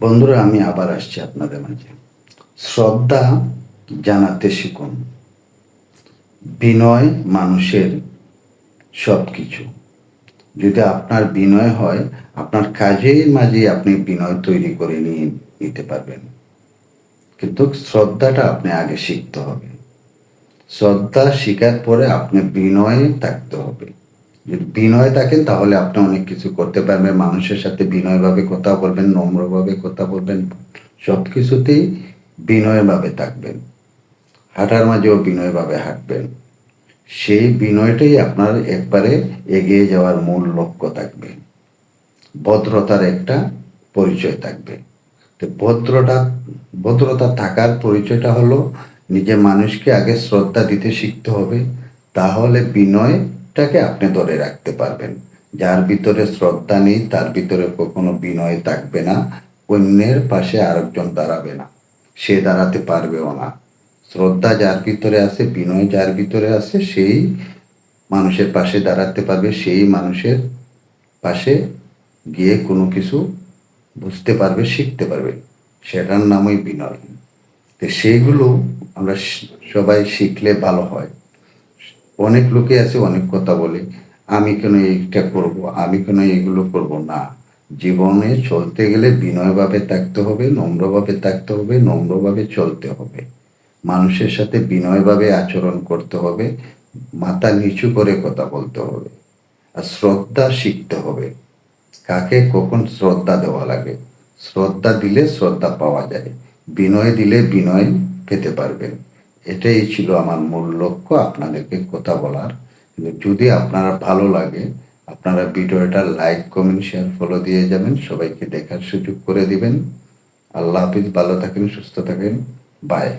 বন্ধুরা, আমি আবার আসছি আপনাদের মাঝে। শ্রদ্ধা জানাতে শিখুন। বিনয় মানুষের সব কিছু। যদি আপনার বিনয় হয়, আপনার কাজের মাঝে আপনি বিনয় তৈরি করে নিতে পারবেন। কিন্তু শ্রদ্ধাটা আপনি আগে শিখতে হবে। শ্রদ্ধা শিখার পরে আপনি বিনয়ে থাকতে হবে। যদি বিনয় থাকেন তাহলে আপনি অনেক কিছু করতে পারবেন। মানুষের সাথে বিনয়ভাবে কথা বলবেন, নম্রভাবে কথা বলবেন, সব কিছুতেই বিনয়ভাবে থাকবেন। হাঁটার মাঝেও বিনয়ভাবে হাঁটবেন। সেই বিনয়টাই আপনার একবারে এগিয়ে যাওয়ার মূল লক্ষ্য থাকবে। ভদ্রতার একটা পরিচয় থাকবে। তো ভদ্রতা থাকার পরিচয়টা হলো নিজে মানুষকে আগে শ্রদ্ধা দিতে শিখতে হবে। তাহলে বিনয়টাকে আপনি ধরে রাখতে পারবেন। যার ভিতরে শ্রদ্ধা নেই তার ভিতরে কখনো বিনয় থাকবে না। অন্যের পাশে আরেকজন দাঁড়াবে না, সে দাঁড়াতে পারবেও না। শ্রদ্ধা যার ভিতরে আছে, বিনয় যার ভিতরে আছে, সেই মানুষের পাশে দাঁড়াতে পারবে, সেই মানুষের পাশে গিয়ে কোনো কিছু বুঝতে পারবে, শিখতে পারবে। সেটার নামই বিনয়। তো সেইগুলো আমরা সবাই শিখলে ভালো হয়। অনেক লোকে আছে অনেক কথা বলে, আমি কেন এইটা করব, আমি কেন এইগুলো করব না। জীবনে চলতে গেলে বিনয়ভাবে থাকতে হবে, নম্রভাবে থাকতে হবে, নম্রভাবে চলতে হবে। মানুষের সাথে বিনয়ভাবে আচরণ করতে হবে, মাথা নিচু করে কথা বলতে হবে। আর শ্রদ্ধা শিখতে হবে, কাকে কখন শ্রদ্ধা দেওয়া লাগে। শ্রদ্ধা দিলে শ্রদ্ধা পাওয়া যায়, বিনয় দিলে বিনয় পেতে পারবেন। এটাই ছিল আমার মূল লক্ষ্য, আপনাদেরকে কথা বলার। যদি আপনারা ভালো লাগে, আপনারা ভিডিওটা লাইক, কমেন্ট, শেয়ার, ফলো দিয়ে যাবেন, সবাইকে দেখার সুযোগ করে দিবেন। আল্লাহ হাফিজ, ভালো থাকেন, সুস্থ থাকেন, বাই।